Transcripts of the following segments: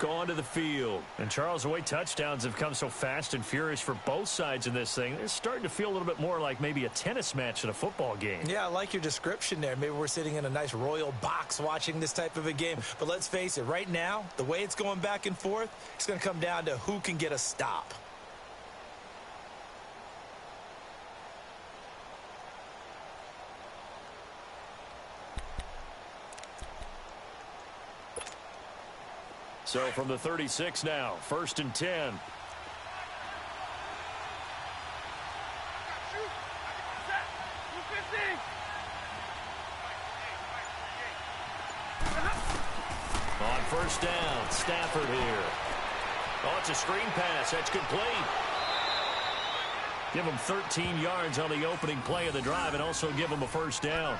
onto the field. And Charles, the way touchdowns have come so fast and furious for both sides in this thing, it's starting to feel a little bit more like maybe a tennis match in a football game. Yeah, I like your description there. Maybe we're sitting in a nice royal box watching this type of a game. But let's face it, right now, the way it's going back and forth, it's going to come down to who can get a stop. So from the 36 now, 1st and 10. On 1st down, Stafford here. Oh, it's a screen pass. That's complete. Give him 13 yards on the opening play of the drive and also give him a 1st down.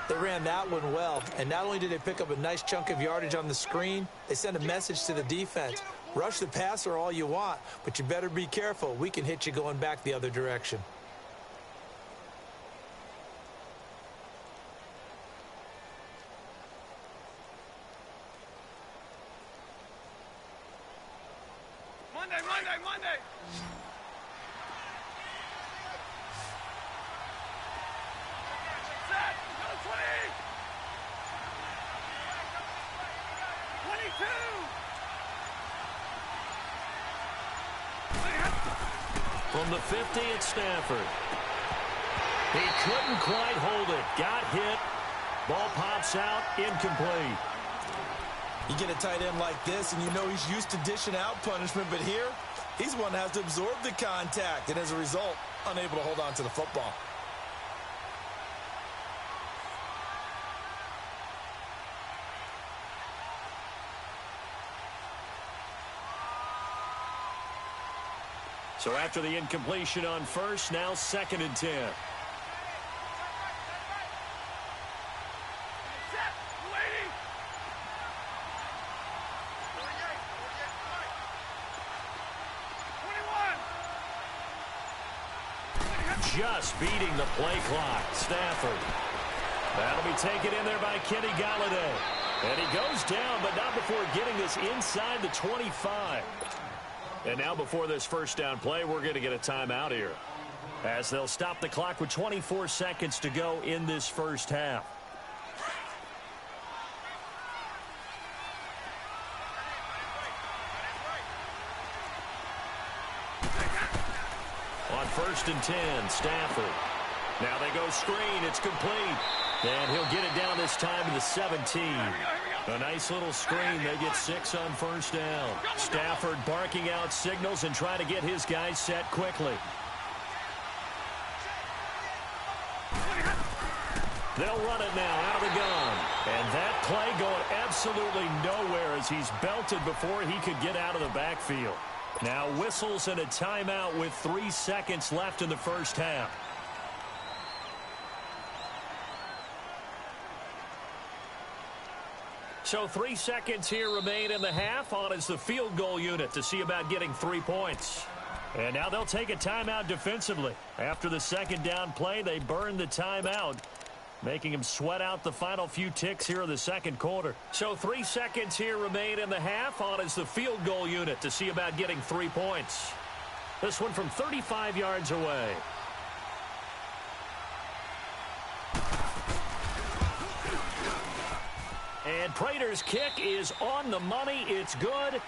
They ran that one well, and not only did they pick up a nice chunk of yardage on the screen, they sent a message to the defense. Rush the passer all you want, but you better be careful. We can hit you going back the other direction. Monday! From the 50, it's Stafford. He couldn't quite hold it. Got hit. Ball pops out. Incomplete. You get a tight end like this, and you know he's used to dishing out punishment, but here, he's one that has to absorb the contact, and as a result, unable to hold on to the football. So after the incompletion on 1st, now 2nd and 10. Just beating the play clock. Stafford. That'll be taken in there by Kenny Golladay. And he goes down, but not before getting this inside the 25. And now before this 1st down play, we're going to get a timeout here, as they'll stop the clock with 24 seconds to go in this 1st half. On 1st and 10, Stafford. Now they go screen. It's complete. And he'll get it down this time to the 17. A nice little screen. They get 6 on 1st down. Stafford barking out signals and trying to get his guys set quickly. They'll run it now out of the gun. And that play going absolutely nowhere as he's belted before he could get out of the backfield. Now whistles and a timeout with 3 seconds left in the 1st half. So 3 seconds here remain in the half. On is the field goal unit to see about getting 3 points. And now they'll take a timeout defensively. After the 2nd down play, they burn the timeout, making him sweat out the final few ticks here in the 2nd quarter. So 3 seconds here remain in the half. On is the field goal unit to see about getting 3 points. This one from 35 yards away. And Prater's kick is on the money. It's good.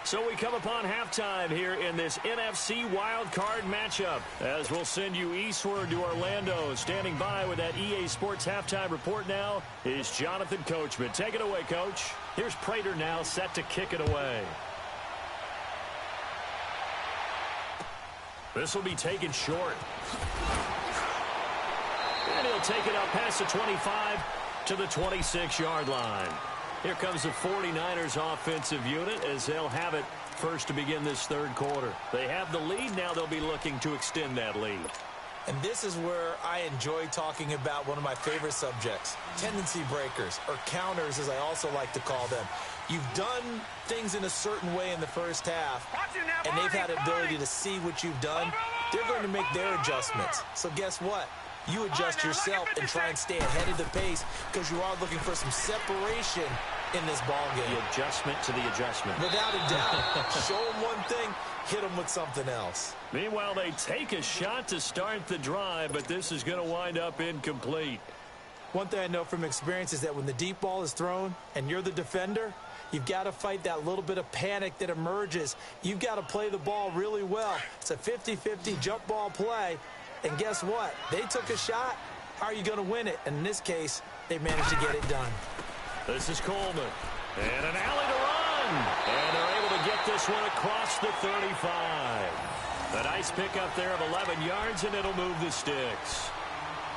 So we come upon halftime here in this NFC wildcard matchup, as we'll send you eastward to Orlando. Standing by with that EA Sports halftime report now is Jonathan Coachman. Take it away, Coach. Here's Prater now set to kick it away. This will be taken short. And he'll take it out past the 25 to the 26-yard line. Here comes the 49ers offensive unit as they'll have it first to begin this 3rd quarter. They have the lead. Now they'll be looking to extend that lead. And this is where I enjoy talking about one of my favorite subjects, tendency breakers, or counters as I also like to call them. You've done things in a certain way in the 1st half, and they've had the ability to see what you've done. They're going to make their adjustments. So guess what? You adjust yourself and try and stay ahead of the pace because you are looking for some separation in this ball game. The adjustment to the adjustment. Without a doubt. Show them one thing, hit them with something else. Meanwhile, they take a shot to start the drive, but this is going to wind up incomplete. One thing I know from experience is that when the deep ball is thrown and you're the defender, you've got to fight that little bit of panic that emerges. You've got to play the ball really well. It's a 50-50 jump ball play. And guess what? They took a shot. How are you going to win it? And in this case, they managed to get it done. This is Coleman. And an alley to run. And they're able to get this one across the 35. A nice pickup there of 11 yards, and it'll move the sticks.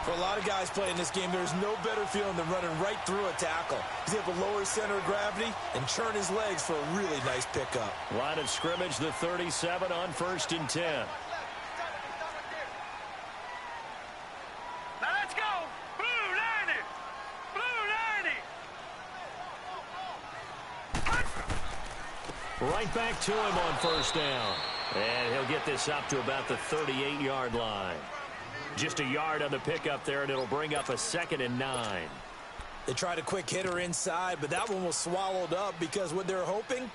For a lot of guys playing this game, there's no better feeling than running right through a tackle. He's able to lower his center of gravity and churn his legs for a really nice pickup. Line of scrimmage, the 37 on 1st and 10. Now let's go. Blue 90. Blue 90. Right back to him on 1st down. And he'll get this up to about the 38-yard line. Just a yard on the pickup there, and it'll bring up a 2nd and 9. They tried a quick hitter inside, but that one was swallowed up because what they're hoping,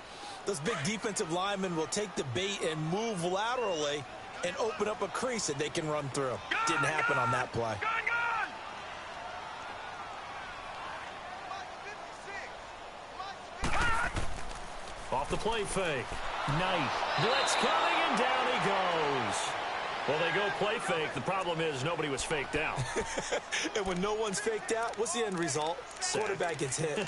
those big defensive linemen will take the bait and move laterally and open up a crease that they can run through. Didn't happen on that play. Off the play fake. Knight. Blitz coming, and down he goes. Well, they go play fake. The problem is nobody was faked out. And when no one's faked out, what's the end result? Quarterback gets hit.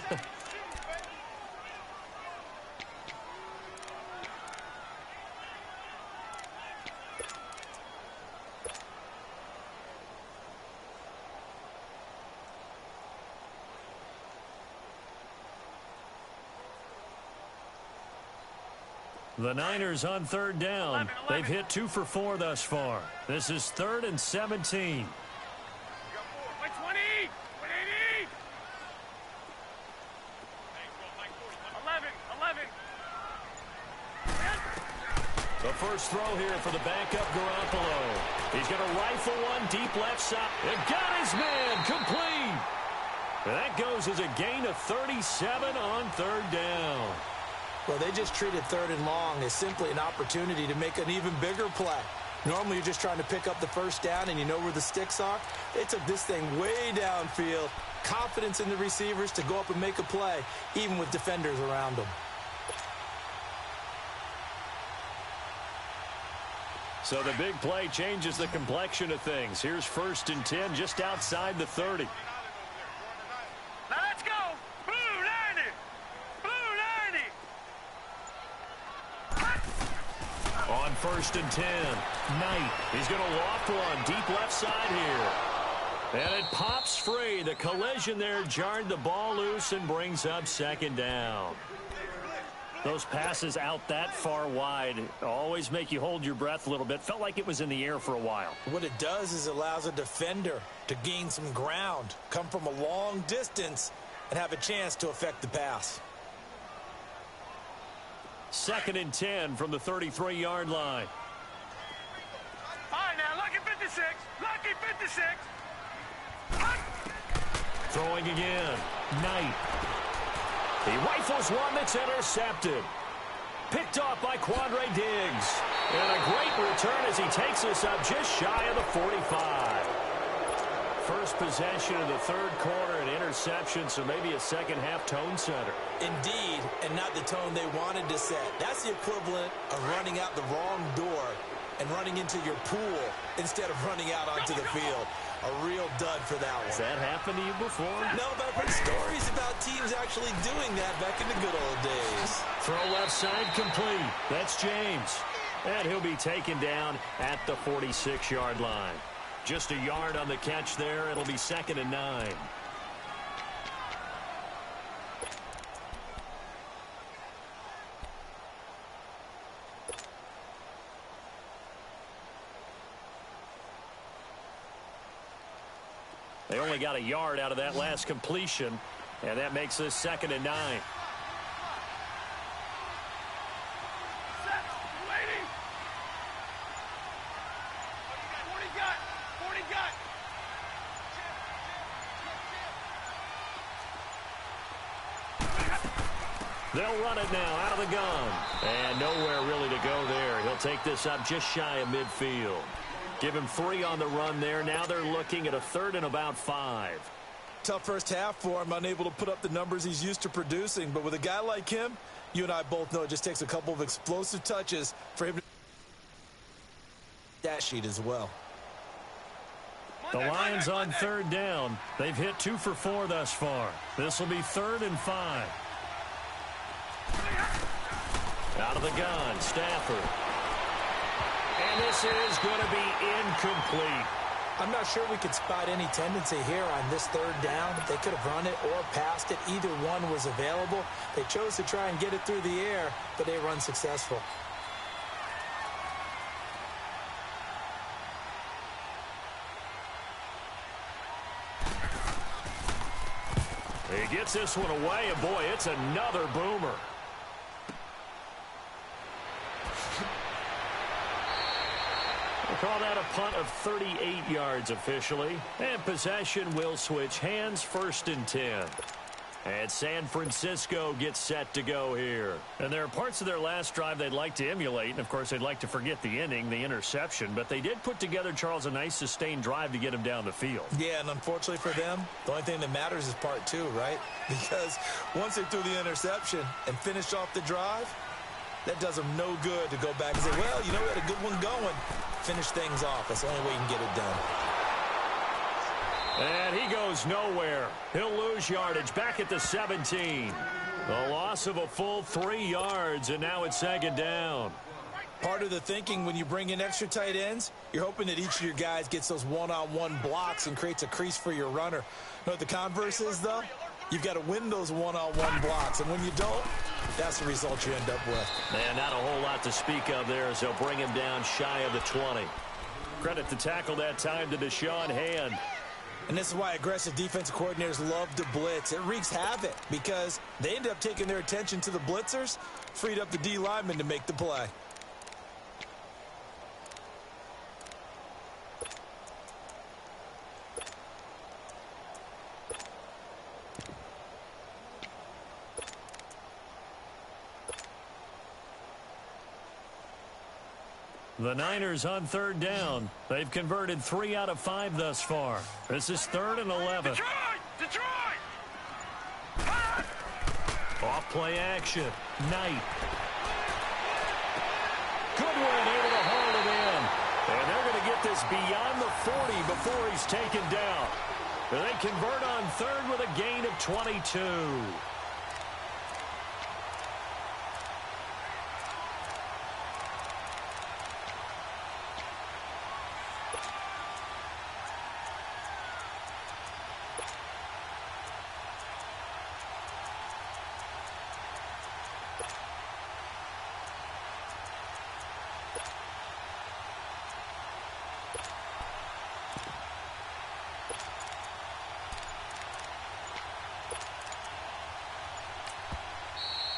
The Niners on 3rd down. 11. They've hit 2 for 4 thus far. This is 3rd and 17. 20. 180. 11. The first throw here for the backup Garoppolo. He's going to rifle one deep left side. It got his man complete. And that goes as a gain of 37 on 3rd down. Well, they just treated 3rd and long as simply an opportunity to make an even bigger play. Normally, you're just trying to pick up the 1st down and you know where the sticks are. They took this thing way downfield. Confidence in the receivers to go up and make a play, even with defenders around them. So the big play changes the complexion of things. Here's 1st and 10 just outside the 30. Now let's go. Blue 90. On 1st and 10, Knight. He's going to loft one deep left side here. And it pops free. The collision there jarred the ball loose and brings up 2nd down. Those passes out that far wide always make you hold your breath a little bit. Felt like it was in the air for a while. What it does is it allows a defender to gain some ground, come from a long distance, and have a chance to affect the pass. 2nd and 10 from the 33-yard line. All right, now, lucky 56. Lucky 56. Throwing again. Knight. He rifles one that's intercepted. Picked off by Quandre Diggs. And a great return as he takes us up just shy of the 45. First possession of the 3rd quarter, an interception, so maybe a second-half tone setter. Indeed, and not the tone they wanted to set. That's the equivalent of running out the wrong door and running into your pool instead of running out onto the field. A real dud for that one. Has that happened to you before? No, but I've heard stories about teams actually doing that back in the good old days. Throw left side complete. That's James. And he'll be taken down at the 46-yard line. Just a yard on the catch there. It'll be 2nd and 9. They only got a yard out of that last completion, and that makes this 2nd and 9. They'll run it now out of the gun. And nowhere really to go there. He'll take this up just shy of midfield. Give him 3 on the run there. Now they're looking at a 3rd and about 5. Tough first half for him, unable to put up the numbers he's used to producing. But with a guy like him, you and I both know it just takes a couple of explosive touches for him to that sheet as well. The Lions on 3rd down. They've hit 2 for 4 thus far. This will be 3rd and 5. Out of the gun, Stafford. And this is going to be incomplete. I'm not sure we could spot any tendency here on this 3rd down. They could have run it or passed it. Either one was available. They chose to try and get it through the air, but they run successful. He gets this one away, and boy, it's another boomer. We'll call that a punt of 38 yards officially. And possession will switch hands, 1st and 10. And San Francisco gets set to go here. And there are parts of their last drive they'd like to emulate. And, of course, they'd like to forget the inning, the interception. But they did put together, Charles, a nice sustained drive to get him down the field. Yeah, and unfortunately for them, the only thing that matters is part 2, right? Because once they threw the interception and finished off the drive, that does them no good to go back and say, well, you know, we had a good one going. Finish things off. That's the only way you can get it done. And he goes nowhere. He'll lose yardage back at the 17. A loss of a full 3 yards, and now it's 2nd down. Part of the thinking when you bring in extra tight ends, you're hoping that each of your guys gets those one-on-one blocks and creates a crease for your runner. You know what the converse is, though? You've got to win those one-on-one blocks, and when you don't, that's the result you end up with. Man, not a whole lot to speak of there as they'll bring him down shy of the 20. Credit the tackle that time to Deshaun Hand. And this is why aggressive defensive coordinators love to blitz. It wreaks havoc because they end up taking their attention to the blitzers, freed up the D lineman to make the play. The Niners on 3rd down. They've converted 3 out of 5 thus far. This is 3rd and 11. Detroit! Off play action. Knight. Goodwin able to haul it in. And they're going to get this beyond the 40 before he's taken down. And they convert on 3rd with a gain of 22.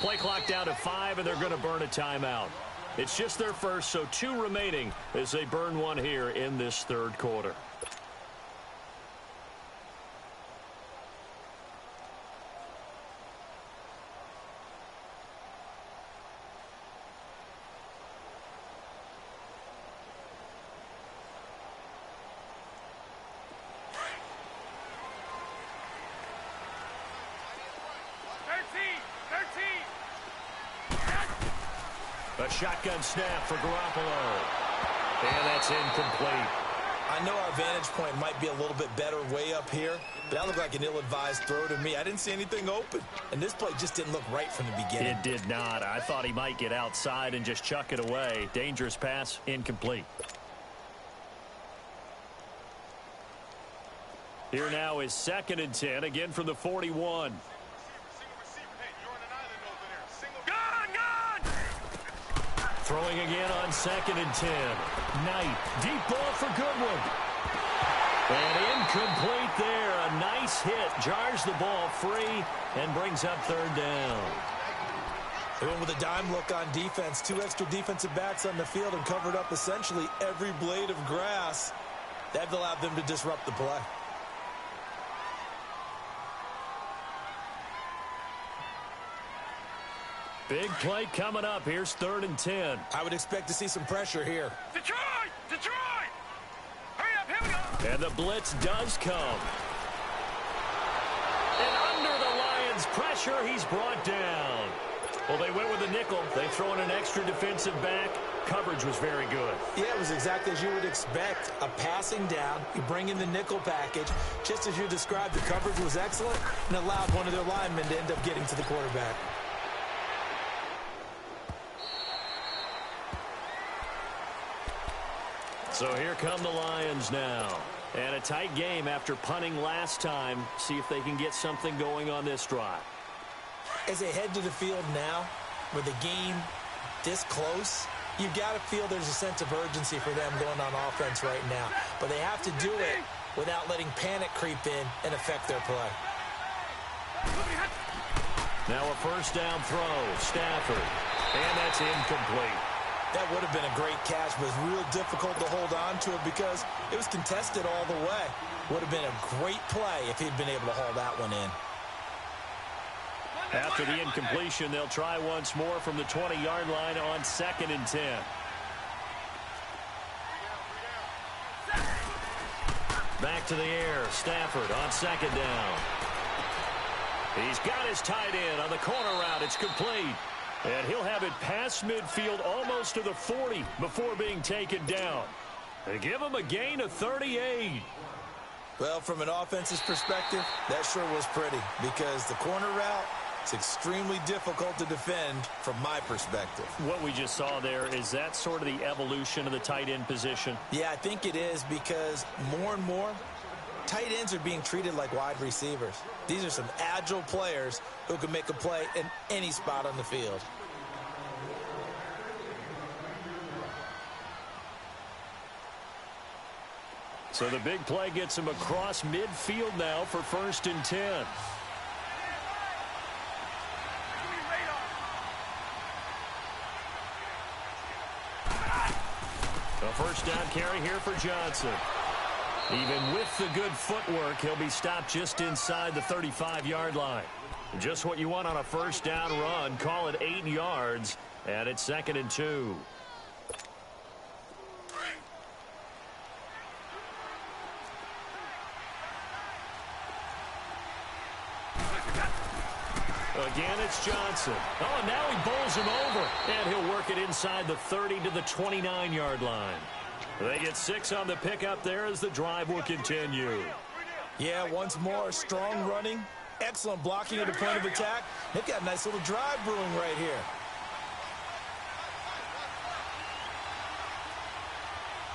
Play clock down to 5, and they're going to burn a timeout. It's just their first, so 2 remaining as they burn one here in this 3rd quarter. A shotgun snap for Garoppolo. And that's incomplete. I know our vantage point might be a little bit better way up here, but that looked like an ill-advised throw to me. I didn't see anything open, and this play just didn't look right from the beginning. It did not. I thought he might get outside and just chuck it away. Dangerous pass, incomplete. Here now is 2nd and 10, again from the 41. Throwing again on 2nd and 10. Knight, deep ball for Goodwin. And incomplete there. A nice hit. Jars the ball free and brings up 3rd down. They went with a dime look on defense. 2 extra defensive backs on the field and covered up essentially every blade of grass. That allowed them to disrupt the play. Big play coming up. Here's 3rd and 10. I would expect to see some pressure here. Detroit! Detroit! Hurry up, here we go! And the blitz does come. And under the Lions' pressure, he's brought down. Well, they went with a nickel. They throw in an extra defensive back. Coverage was very good. Yeah, it was exactly as you would expect. A passing down. You bring in the nickel package. Just as you described, the coverage was excellent and allowed one of their linemen to end up getting to the quarterback. So here come the Lions now. And a tight game after punting last time. See if they can get something going on this drive. As they head to the field now, with the game this close, you've got to feel there's a sense of urgency for them going on offense right now. But they have to do it without letting panic creep in and affect their play. Now a first down throw. Stafford. And that's incomplete. That would have been a great catch, but it's real difficult to hold on to it because it was contested all the way. Would have been a great play if he'd been able to haul that one in. After the incompletion, they'll try once more from the 20-yard line on 2nd and 10. Back to the air. Stafford on 2nd down. He's got his tight end on the corner route. It's complete. And he'll have it past midfield almost to the 40 before being taken down. They give him a gain of 38. Well, from an offense's perspective, that sure was pretty because the corner route, it's extremely difficult to defend from my perspective. What we just saw there, is that sort of the evolution of the tight end position? Yeah, I think it is because more and more, tight ends are being treated like wide receivers. These are some agile players who can make a play in any spot on the field. So the big play gets him across midfield now for 1st and 10. A first down carry here for Johnson. Even with the good footwork, he'll be stopped just inside the 35-yard line. Just what you want on a first down run. Call it 8 yards, and it's 2nd and 2. Again, it's Johnson. Oh, and now he bowls him over. And he'll work it inside the 30 to the 29-yard line. They get 6 on the pickup there as the drive will continue. Yeah, once more, strong running, excellent blocking at the point of attack. They've got a nice little drive brewing right here.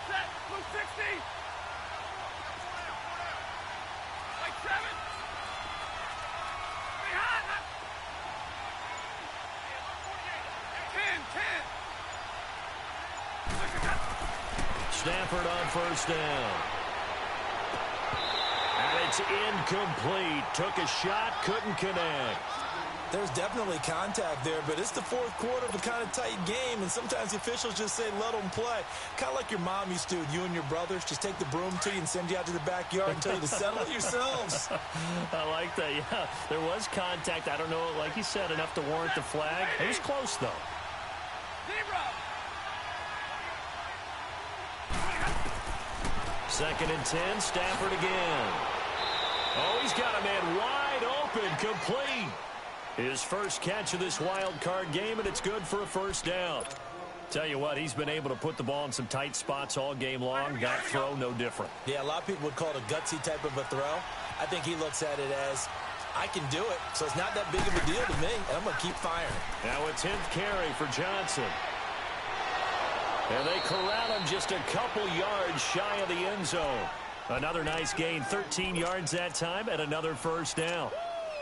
Set, blue 60. Like 7. Behind. 10. Stafford on first down. And it's incomplete. Took a shot, couldn't connect. There's definitely contact there, but it's the fourth quarter of a kind of tight game, and sometimes the officials just say, let them play. Kind of like your mom used to, you and your brothers, just take the broom to you and send you out to the backyard and tell you to settle it yourselves. I like that, yeah. There was contact. I don't know, like you said, enough to warrant the flag. It was close, though. 2nd and 10, Stafford again. Oh, he's got a man wide open, complete. His first catch of this wild card game, and it's good for a first down. Tell you what, he's been able to put the ball in some tight spots all game long. That throw, no different. Yeah, a lot of people would call it a gutsy type of a throw. I think he looks at it as, I can do it, so it's not that big of a deal to me, and I'm going to keep firing. Now a 10th carry for Johnson. And they corral him just a couple yards shy of the end zone. Another nice gain, 13 yards that time, and another first down.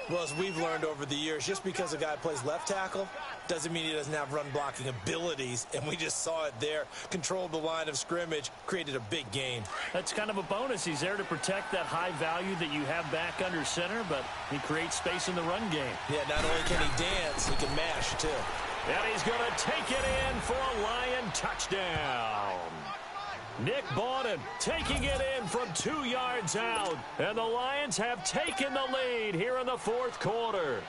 Well, as we've learned over the years, just because a guy plays left tackle doesn't mean he doesn't have run blocking abilities, and we just saw it there. Controlled the line of scrimmage, created a big gain. That's kind of a bonus. He's there to protect that high value that you have back under center, but he creates space in the run game. Yeah, not only can he dance, he can mash, too. And he's going to take it in for a Lion touchdown. Nick Bawden taking it in from 2 yards out. And the Lions have taken the lead here in the fourth quarter.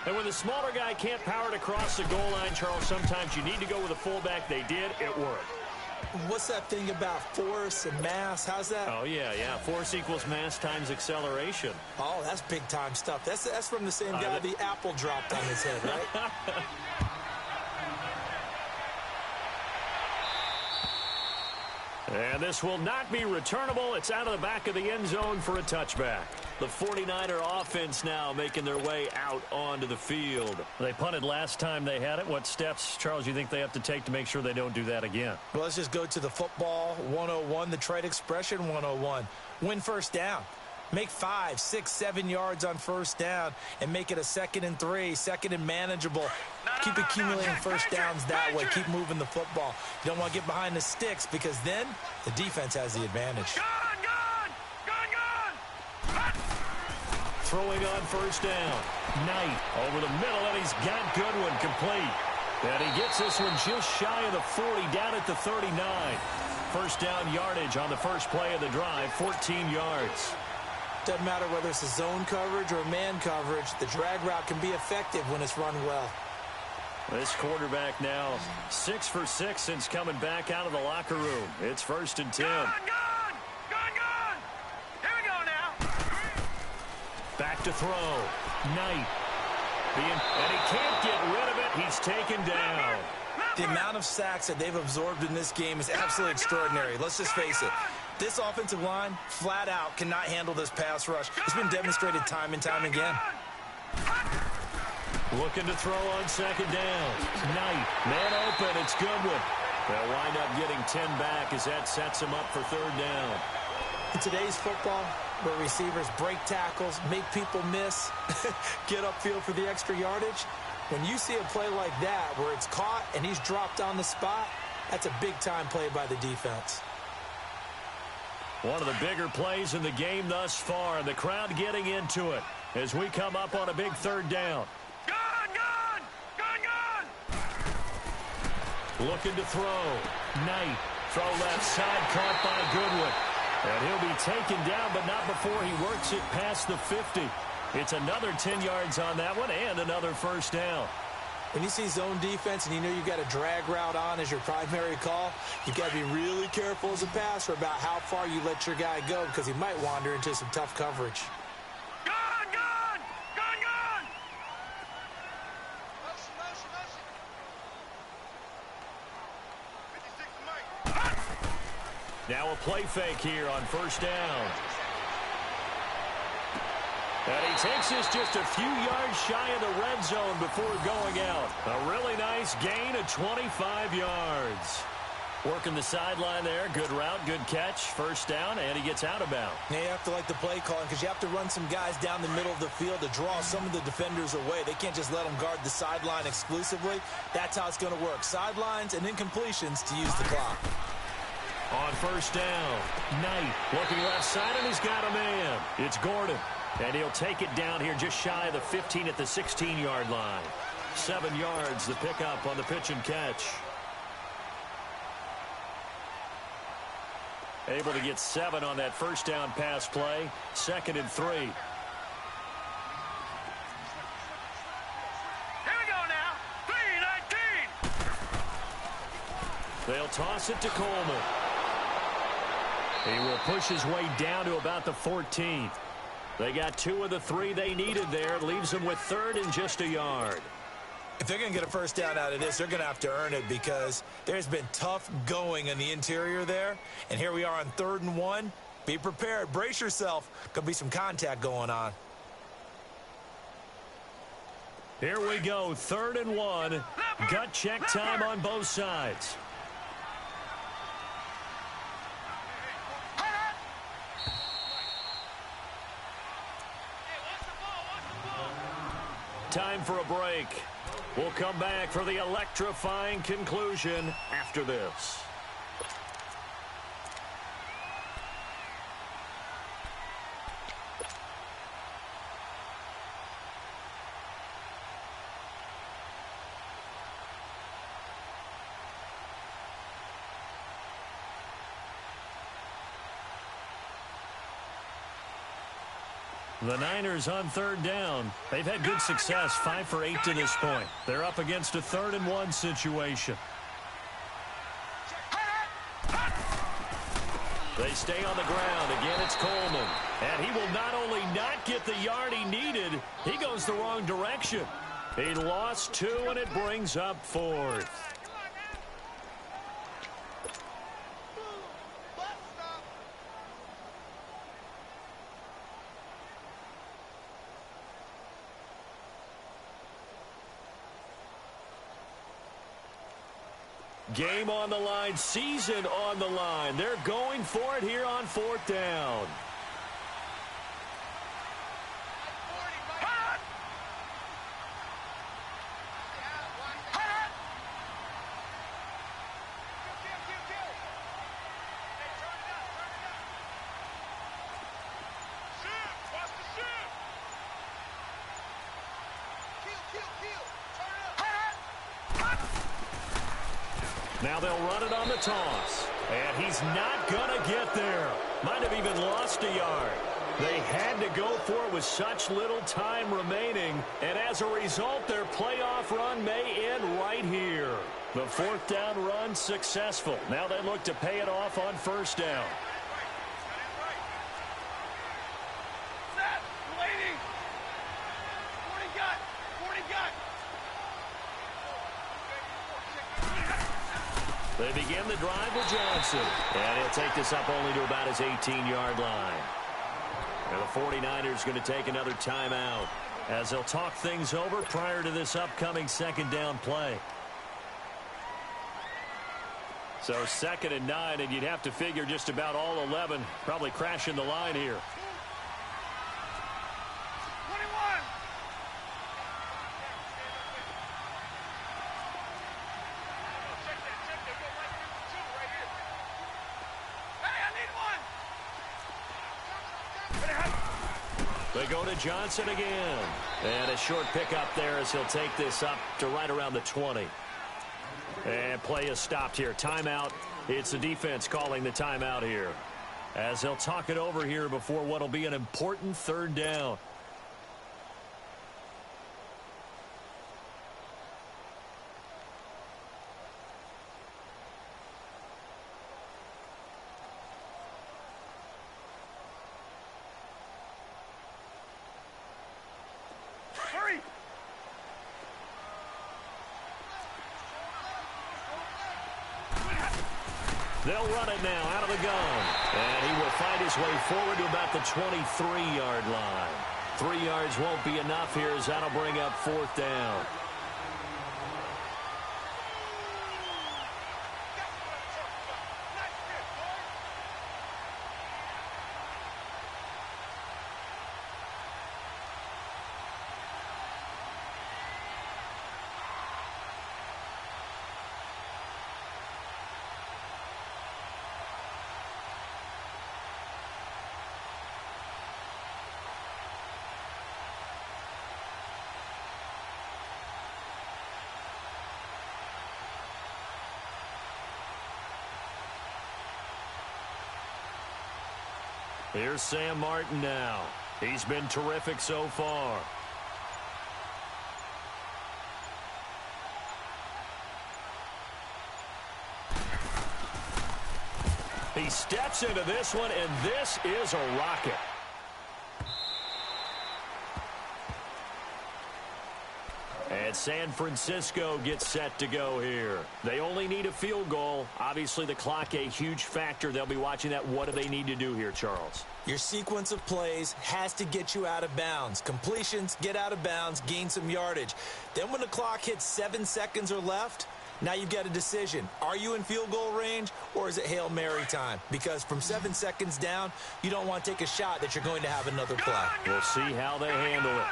And when the smaller guy can't power it across the goal line, Charles, sometimes you need to go with a fullback. They did. It worked. What's that thing about force and mass? How's that? Oh, yeah. Force equals mass times acceleration. Oh, that's big-time stuff. That's from the same guy the apple dropped on his head, right? And this will not be returnable. It's out of the back of the end zone for a touchback. The 49er offense now making their way out onto the field. They punted last time they had it. What steps, Charles, you think they have to take to make sure they don't do that again? Well, let's just go to the football 101, the trade expression 101. Win first down. Make 5, 6, 7 yards on first down and make it a 2nd and 3, 2nd and manageable. Keep accumulating first downs that way. Keep moving the football. You don't want to get behind the sticks because then the defense has the advantage. Gone! Throwing on first down. Knight over the middle, and he's got Goodwin complete. And he gets this one just shy of the 40, down at the 39. First down yardage on the first play of the drive, 14 yards. Doesn't matter whether it's a zone coverage or man coverage. The drag route can be effective when it's run well. This quarterback now 6 for 6 since coming back out of the locker room. It's 1st and 10. Gone! Here we go now. Back to throw. Knight. And he can't get rid of it. He's taken down. The amount of sacks that they've absorbed in this game is absolutely extraordinary. Let's just face it. This offensive line, flat out, cannot handle this pass rush. It's been demonstrated time and time again. Looking to throw on second down. Knight. Man open. It's Goodwin. They'll wind up getting 10 back as that sets him up for third down. In today's football, where receivers break tackles, make people miss, get upfield for the extra yardage, when you see a play like that where it's caught and he's dropped on the spot, that's a big-time play by the defense. One of the bigger plays in the game thus far, and the crowd getting into it as we come up on a big third down. Gone! Looking to throw. Knight. Throw left side, caught by Goodwin. And he'll be taken down, but not before he works it past the 50. It's another 10 yards on that one and another first down. When you see zone defense and you know you've got a drag route on as your primary call, you've got to be really careful as a passer about how far you let your guy go because he might wander into some tough coverage. Gone! Now a play fake here on first down. And he takes this just a few yards shy of the red zone before going out. A really nice gain of 25 yards. Working the sideline there. Good route, good catch. First down, and he gets out of bounds. Now you have to like the play calling because you have to run some guys down the middle of the field to draw some of the defenders away. They can't just let them guard the sideline exclusively. That's how it's going to work. Sidelines and incompletions to use the clock. On first down, Knight looking left side, and he's got a man. It's Gordon, and he'll take it down here just shy of the 15 at the 16-yard line. 7 yards, the pickup on the pitch and catch. Able to get 7 on that first down pass play. 2nd and 3. Here we go now. 3-19. They'll toss it to Coleman. He will push his way down to about the 14th. They got 2 of the 3 they needed there. Leaves them with 3rd and just a yard. If they're going to get a first down out of this, they're going to have to earn it because there's been tough going in the interior there. And here we are on 3rd and 1. Be prepared. Brace yourself. Could be some contact going on. Here we go. 3rd and 1. Gut check time on both sides. Time for a break. We'll come back for the electrifying conclusion after this. The Niners on third down. They've had good success, 5 for 8 to this point. They're up against a 3rd-and-1 situation. They stay on the ground. Again, it's Coleman. And he will not only not get the yard he needed, he goes the wrong direction. He lost 2, and it brings up 4th. Game on the line, season on the line. They're going for it here on 4th down. Now they'll run it on the toss. And he's not going to get there. Might have even lost a yard. They had to go for it with such little time remaining. And as a result, their playoff run may end right here. The 4th down run successful. Now they look to pay it off on 1st down. They begin the drive with Johnson. And he'll take this up only to about his 18-yard line. And the 49ers going to take another timeout as they'll talk things over prior to this upcoming 2nd down play. So 2nd and 9, and you'd have to figure just about all 11 probably crashing the line here. They go to Johnson again. And a short pickup there as he'll take this up to right around the 20. And play is stopped here. Timeout. It's the defense calling the timeout here. As they'll talk it over here before what will be an important 3rd down. They'll run it now out of the gun. And he will fight his way forward to about the 23-yard line. 3 yards won't be enough here as that'll bring up 4th down. Here's Sam Martin now. He's been terrific so far. He steps into this one, and this is a rocket. And San Francisco gets set to go here. They only need a field goal. Obviously, the clock a huge factor. They'll be watching that. What do they need to do here, Charles? Your sequence of plays has to get you out of bounds. Completions, get out of bounds, gain some yardage. Then when the clock hits 7 seconds or left, now you've got a decision. Are you in field goal range, or is it Hail Mary time? Because from 7 seconds down, you don't want to take a shot that you're going to have another play. We'll see how they handle it.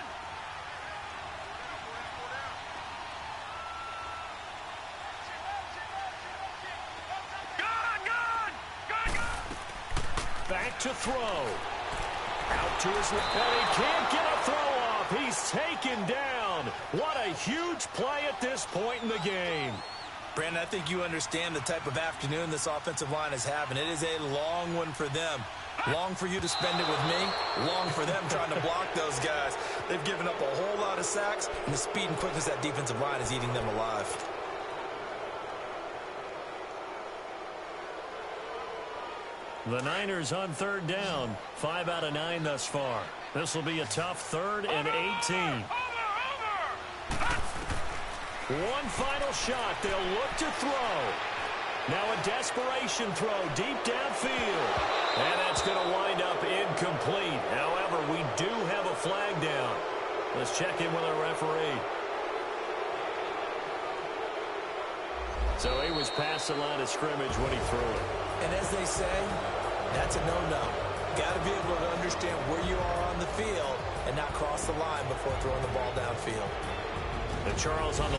Back to throw. Out to his left. And he can't get a throw off. He's taken down. What a huge play at this point in the game. Brandon, I think you understand the type of afternoon this offensive line is having. It is a long one for them. Long for you to spend it with me. Long for them trying to block those guys. They've given up a whole lot of sacks, and the speed and quickness of that defensive line is eating them alive. The Niners on third down. 5 out of 9 thus far. This will be a tough 3rd and 18. One final shot. They'll look to throw. Now a desperation throw deep downfield. And that's going to wind up incomplete. However, we do have a flag down. Let's check in with our referee. So he was past the line of scrimmage when he threw it. And as they say, that's a no-no. Got to be able to understand where you are on the field and not cross the line before throwing the ball downfield. And Charles on the